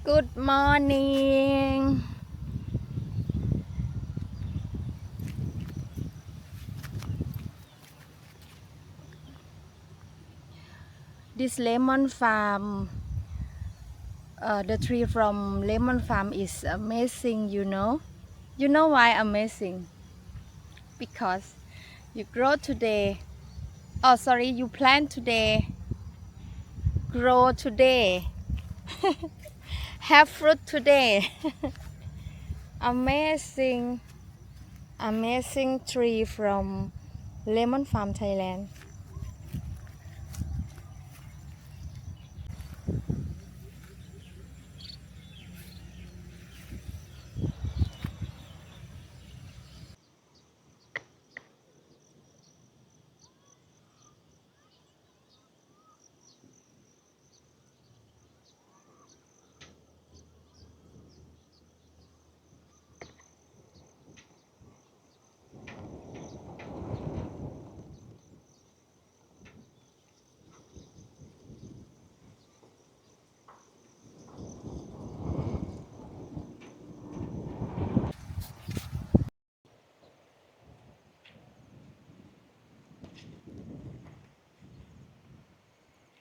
Good morning. This lemon farm, the tree from lemon farm is amazing, you know. You know why amazing? Because you grow today. Oh, sorry, you plant today, grow today, have fruit today. Amazing, amazing tree from lemon farm, Thailand.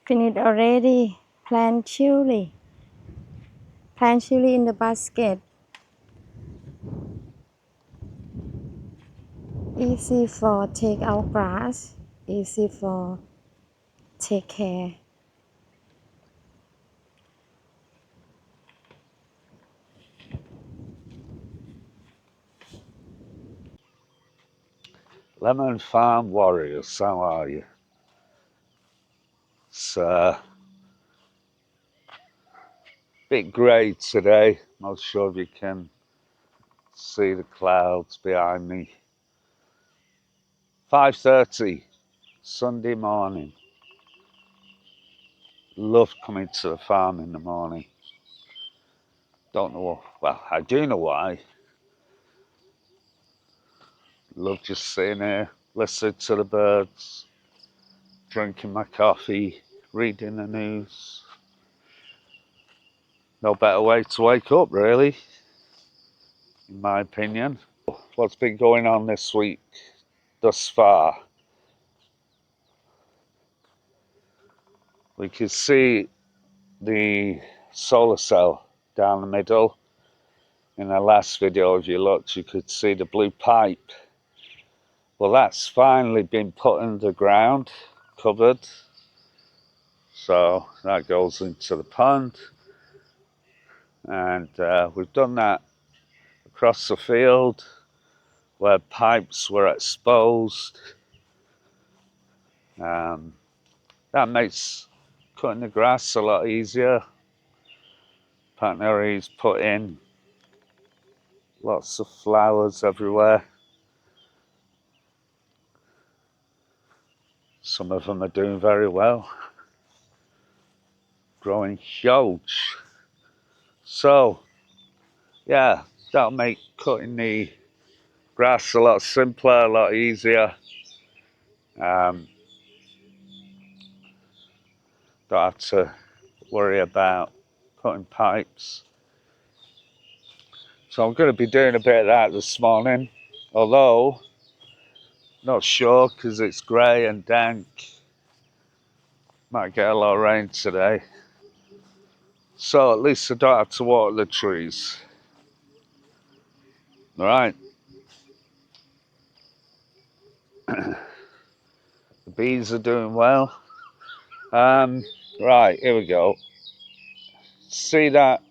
Finished already. Plant chili. Plant chili in the basket. Easy for take out grass. Easy for take care. Lemon Farm Warriors, how are you? It's a bit grey today. Not sure if you can see the clouds behind me. 5:30 Sunday morning. Love coming to the farm in the morning. Don't know, well, I do know why. Love just sitting here, listening to the birds, drinking my coffee, reading the news. No better way to wake up, really, in my opinion. What's been going on this week thus far? We can see the solar cell down the middle. In the last video, if you looked, you could see the blue pipe. Well, that's finally been put in the ground, covered. So that goes into the pond. And we've done that across the field where pipes were exposed. That makes cutting the grass a lot easier. Patnarees put in lots of flowers everywhere. Some of them are doing very well, growing huge. So, yeah, that'll make cutting the grass a lot simpler, a lot easier. Don't have to worry about putting pipes. So I'm going to be doing a bit of that this morning, although not sure because it's grey and dank. Might get a lot of rain today. So at least I don't have to water the trees. All right. The bees are doing well. Right, here we go. See that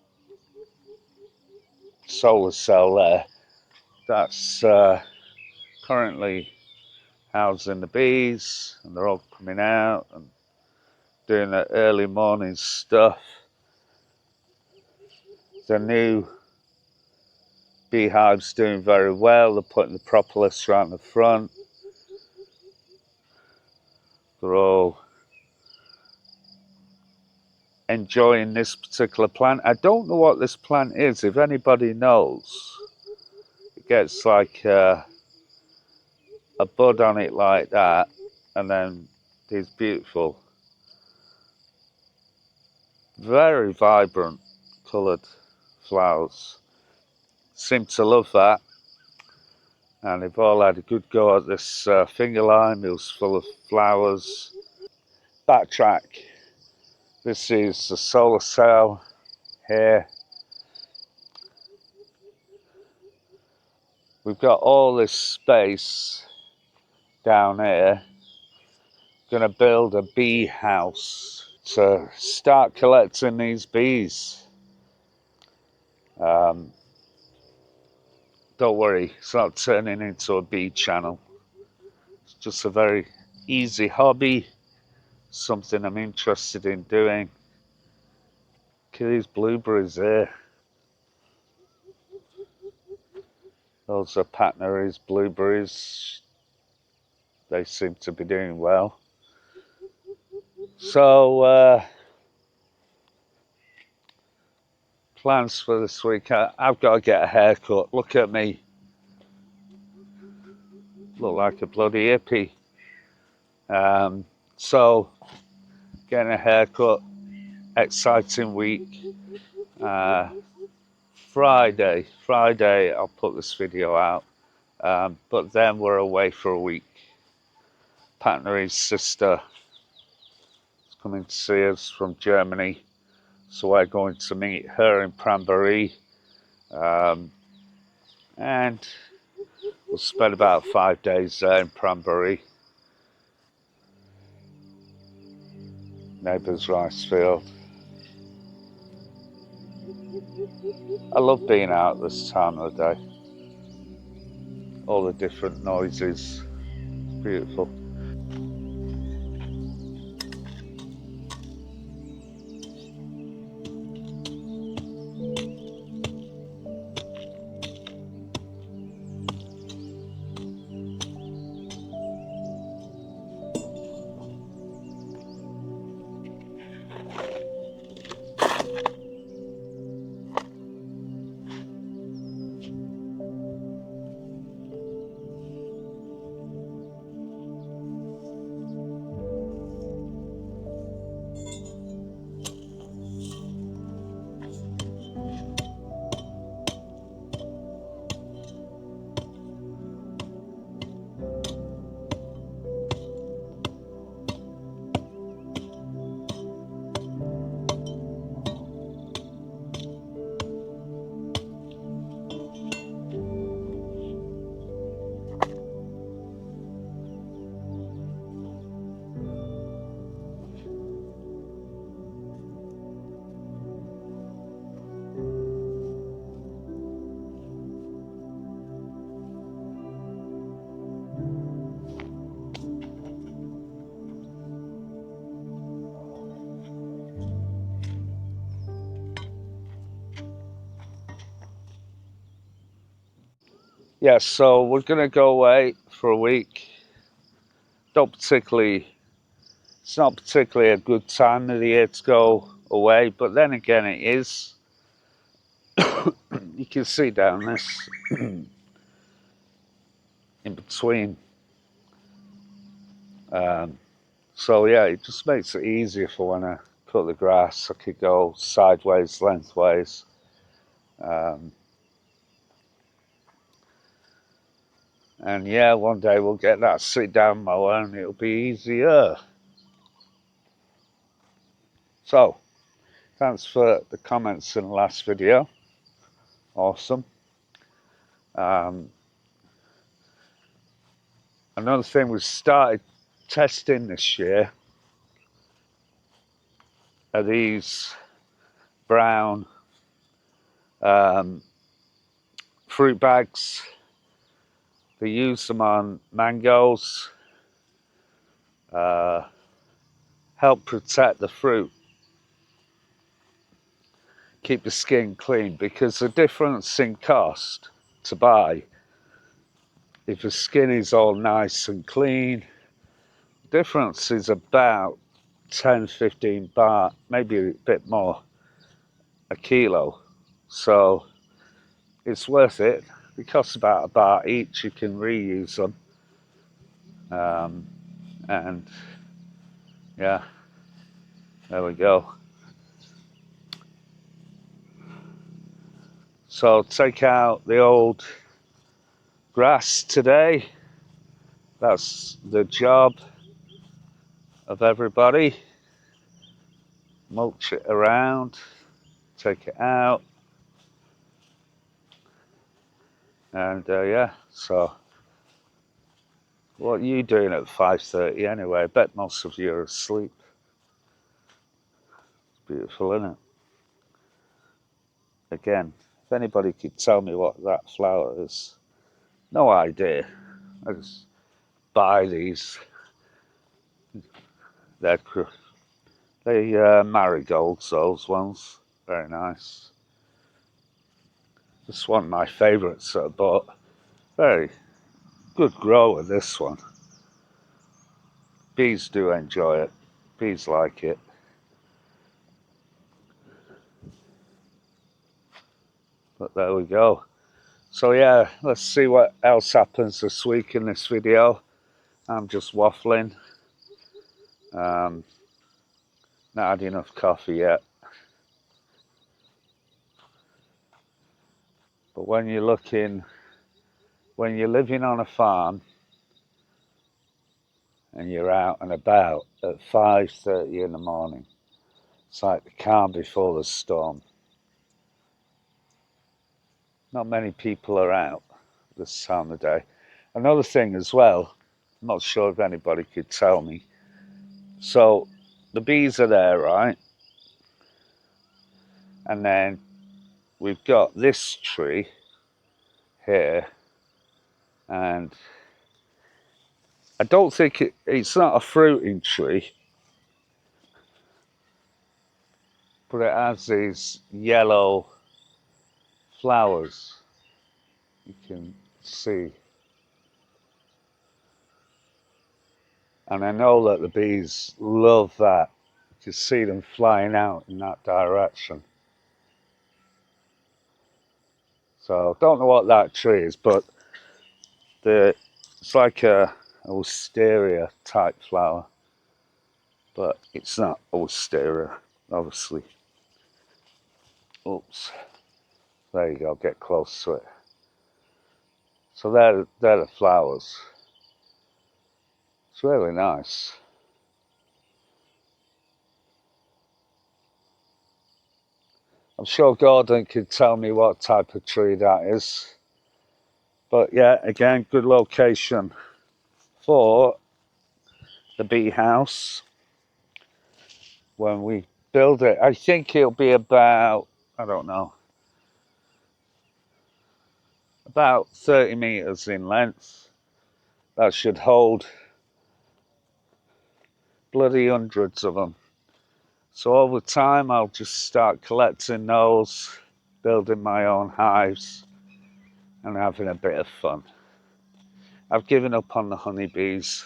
solar cell there? That's currently housing the bees, and they're all coming out and doing their early morning stuff. The new beehive's doing very well. They're putting the propolis around the front. They're all enjoying this particular plant. I don't know what this plant is. If anybody knows, it gets like a bud on it like that, and then these beautiful, very vibrant coloured flowers. Seem to love that, and they've all had a good go at this finger lime. It was full of flowers. Backtrack. This is the solar cell here. We've got all this space down here. Gonna build a bee house to start collecting these bees. Don't worry, it's not turning into a bee channel. It's just a very easy hobby, something I'm interested in doing. Look at these blueberries here. Those are Patnarees blueberries. They seem to be doing well. So, plans for this week. I've got to get a haircut. Look at me. Look like a bloody hippie. So, getting a haircut. Exciting week. Friday, I'll put this video out. But then we're away for a week. Patnaree's sister is coming to see us from Germany. So we're going to meet her in Patnaree. And we'll spend about 5 days there in Patnaree. Neighbour's rice field. I love being out this time of the day. All the different noises. It's beautiful. Yeah, so we're going to go away for a week. It's not particularly a good time of the year to go away, but then again it is. You can see down this in between. So yeah, it just makes it easier for when I cut the grass. I could go sideways, lengthways. And yeah, one day we'll get that sit down mower and it'll be easier. So, thanks for the comments in the last video. Awesome. Another thing we started testing this year are these brown fruit bags. They use them on mangoes, help protect the fruit, keep the skin clean, because the difference in cost to buy, if the skin is all nice and clean, the difference is about 10-15 baht, maybe a bit more, a kilo. So it's worth it. It costs about a baht each. You can reuse them. And yeah, there we go. So take out the old grass today. That's the job of everybody. Mulch it around, take it out, and yeah, so what are you doing at 5:30 anyway? I bet most of you are asleep. It's beautiful, isn't it? Again, if anybody could tell me what that flower is, no idea. I just buy these. They're marigolds, those ones. Very nice. Just one of my favourites that I bought. Very good grower, this one. Bees do enjoy it. Bees like it. But there we go. So yeah, let's see what else happens this week in this video. I'm just waffling. Not had enough coffee yet. But when you're living on a farm and you're out and about at 5:30 in the morning, it's like the calm before the storm. Not many people are out this time of day. Another thing as well, I'm not sure if anybody could tell me. So the bees are there, right? And then we've got this tree here, and I don't think it's not a fruiting tree, but it has these yellow flowers. You can see. And I know that the bees love that. You can see them flying out in that direction. So don't know what that tree is, but it's like a wisteria type flower, but it's not wisteria, obviously. Oops, there you go, get close to it. So they're the flowers. It's really nice. I'm sure Gordon could tell me what type of tree that is. But yeah, again, good location for the bee house when we build it. I think it'll be about, I don't know, about 30 meters in length. That should hold bloody hundreds of them. So over time, I'll just start collecting those, building my own hives, and having a bit of fun. I've given up on the honeybees.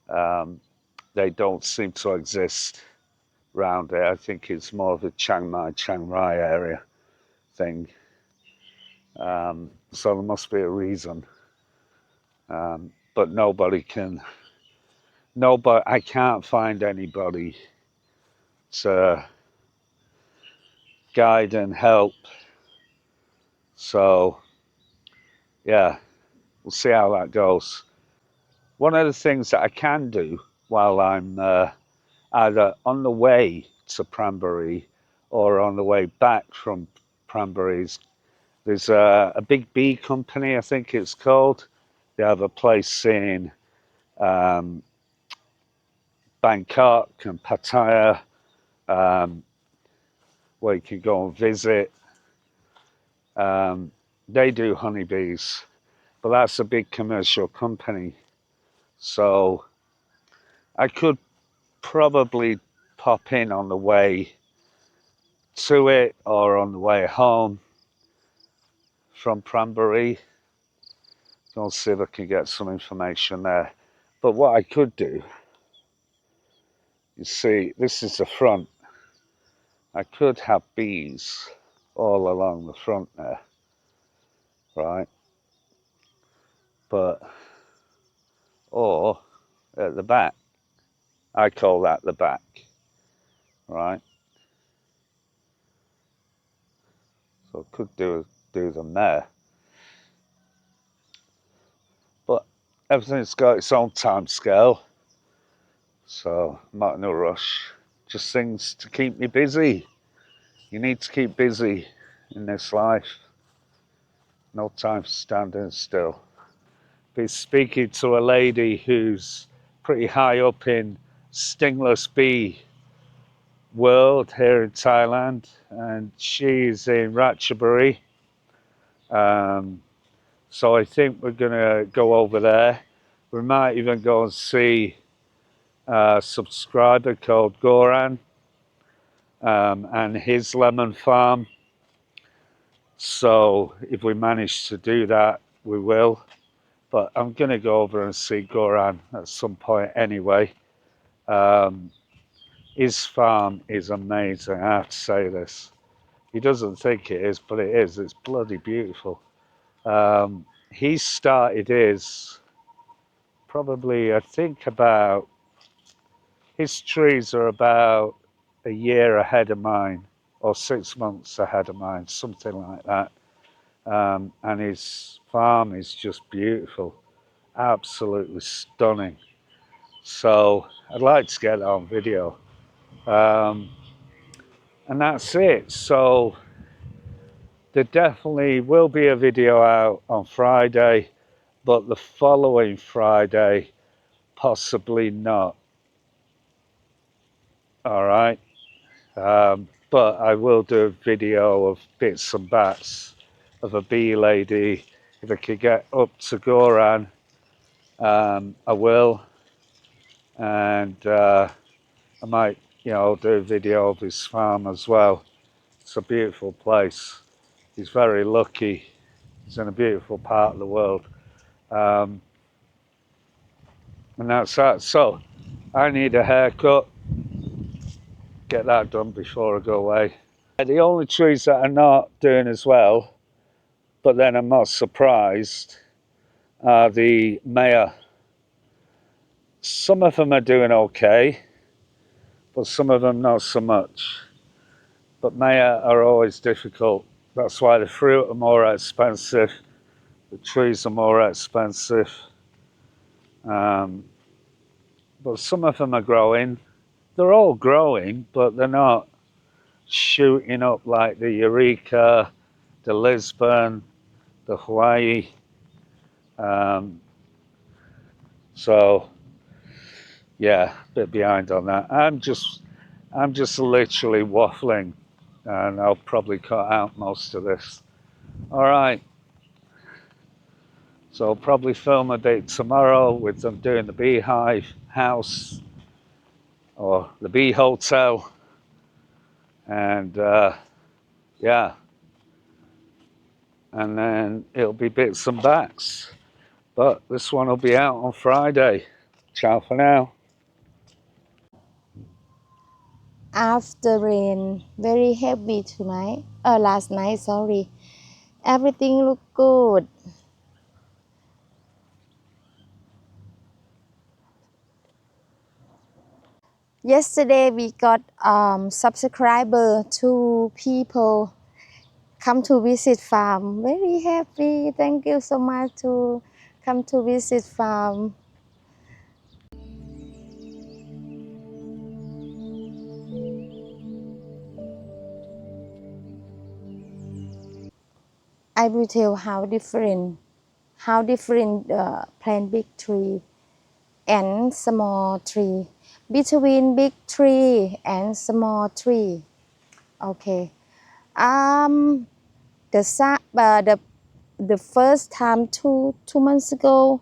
They don't seem to exist round here. I think it's more of a Chiang Rai area thing. So there must be a reason. But I can't find anybody to guide and help. So yeah, we'll see how that goes. One of the things that I can do while I'm either on the way to Patnaree or on the way back from Patnarees, there's a big bee company, I think it's called. They have a place in Bangkok and Pattaya where you can go and visit. They do honeybees, but that's a big commercial company. So I could probably pop in on the way to it or on the way home from Patnaree. Go see if I can get some information there. But what I could do, you see, this is the front. I could have bees all along the front there, right? But, or at the back. I call that the back, right? so I could do them there. But everything's got its own time scale, so I'm not in a rush. Just things to keep me busy. You need to keep busy in this life. No time for standing still. Been speaking to a lady who's pretty high up in stingless bee world here in Thailand, and she's in Ratchaburi. So I think we're gonna go over there. We might even go and see a subscriber called Goran and his lemon farm. So if we manage to do that, we will. But I'm going to go over and see Goran at some point anyway. His farm is amazing, I have to say this. He doesn't think it is, but it is. It's bloody beautiful. He started his probably, I think, about his trees are about a year ahead of mine, or 6 months ahead of mine, something like that. And his farm is just beautiful, absolutely stunning. So I'd like to get that on video. And that's it. So there definitely will be a video out on Friday, but the following Friday, possibly not. All right. But I will do a video of bits and bats of a bee lady. If I could get up to Goran, I will. And I might, do a video of his farm as well. It's a beautiful place. He's very lucky. He's in a beautiful part of the world. And that's that. So I need a haircut. Get that done before I go away. The only trees that are not doing as well, but then I'm not surprised, are the Maya. Some of them are doing okay, but some of them not so much. But Maya are always difficult. That's why the fruit are more expensive, the trees are more expensive. But some of them are growing. They're all growing, but they're not shooting up like the Eureka, the Lisbon, the Hawaii. So yeah, a bit behind on that. I'm just literally waffling, and I'll probably cut out most of this. All right. So I'll probably film a bit tomorrow with them doing the beehive house or the bee hotel, and yeah, and then it'll be bits and bats. But this one will be out on Friday. Ciao for now. After rain, very heavy tonight. Last night, sorry. Everything look good. Yesterday we got subscriber, 2 people come to visit farm. Very happy. Thank you so much to come to visit farm. I will tell how different plant big tree and small tree, between big tree and small tree. Okay. The first time two months ago,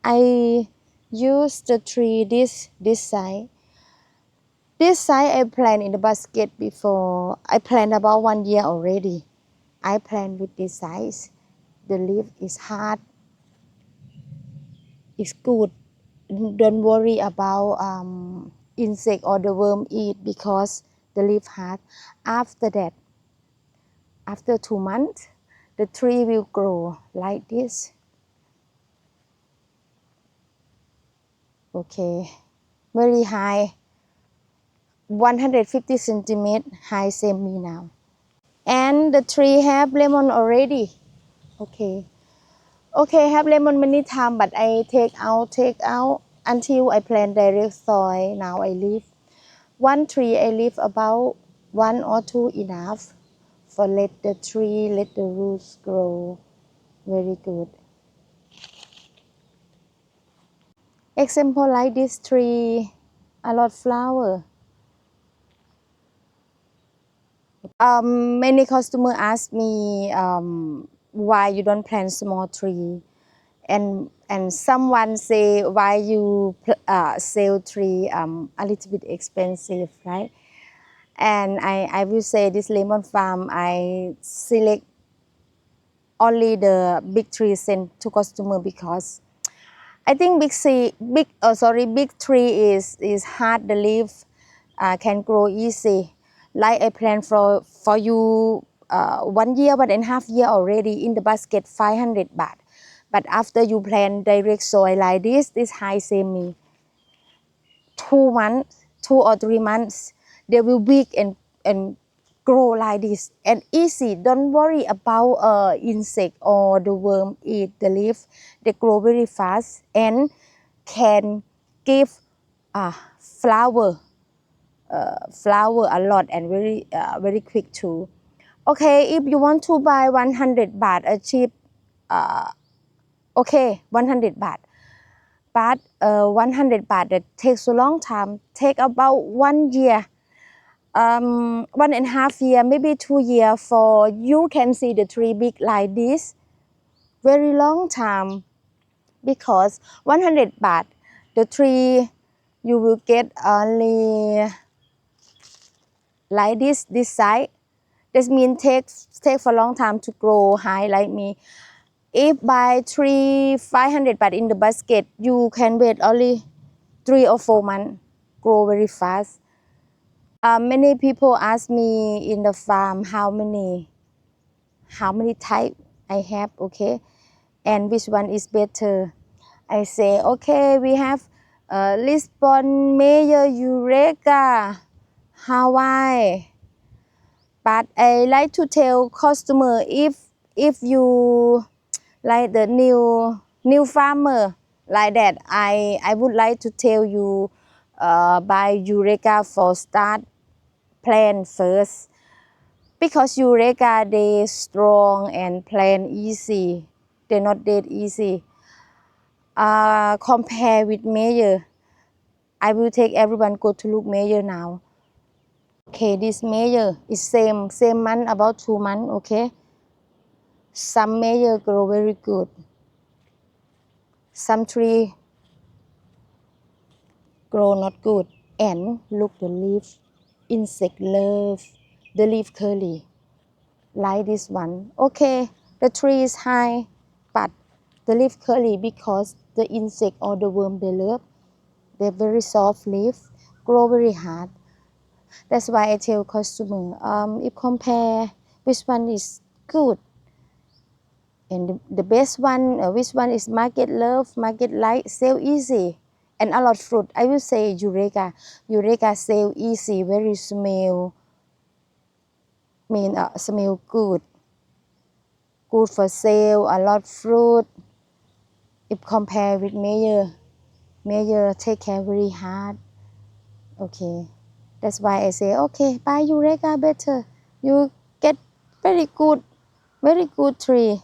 I used the tree this side. This side I planted in the basket before. I planted about 1 year already. I planted with this size. The leaf is hard. It's good. Don't worry about insect or the worm eat because the leaf hard. After that, after 2 months, the tree will grow like this. Okay, very high, 150 centimeters high, same me now. and the tree have lemon already. Okay, okay, have lemon many time, but I take out until I plant direct soil. Now I leave one tree. I leave about one or two enough for let the tree, let the roots grow very good. Example like this tree, a lot flower. Many customer ask me why you don't plant small tree, and someone say why you sell tree a little bit expensive, right? And I will say this lemon farm I select only the big tree sent to customer because I think big tree is hard. The leaf can grow easy. Like I plan for you 1 year, 1.5 year already in the basket 500 baht. But after you plant direct soil like this high say me 2 months, 2 or 3 months, they will big and grow like this and easy. Don't worry about insect or the worm eat the leaf. They grow very fast and can give flower flower a lot and very quick too. Okay, if you want to buy 100 baht a cheap, okay, 100 baht. But 100 baht that takes a long time, take about 1 year, 1.5 year, maybe 2 year for you can see the tree big like this. Very long time because 100 baht, the tree you will get only like this size. This means take for a long time to grow high like me. If buy tree 500 baht in the basket, you can wait only 3 or 4 months, grow very fast. Many people ask me in the farm how many type I have, okay, and which one is better. I say, okay, we have Lisbon, Mayor, Eureka, Hawaii. But I like to tell customer if you like the new farmer like that, I would like to tell you buy Eureka for start plant first because Eureka they strong and plant easy. They're not that easy. Compare with Mayor. I will take everyone go to look Mayor now. Okay, this Mayor is same month, about 2 months. Okay, some Mayor grow very good. Some tree grow not good. And look the leaf, insect love the leaf curly. Like this one. Okay, the tree is high, but the leaf curly because the insect or the worm they love. They're very soft leaf, grow very hard. That's why I tell customer, if compare which one is good and the best one, which one is market love, market like, sell easy, and a lot fruit. I will say Eureka. Eureka sell easy, very smell, smell good for sale, a lot fruit. If compare with Mayor take care very hard. Okay, that's why I say, okay, buy Eureka better. You get very good tree.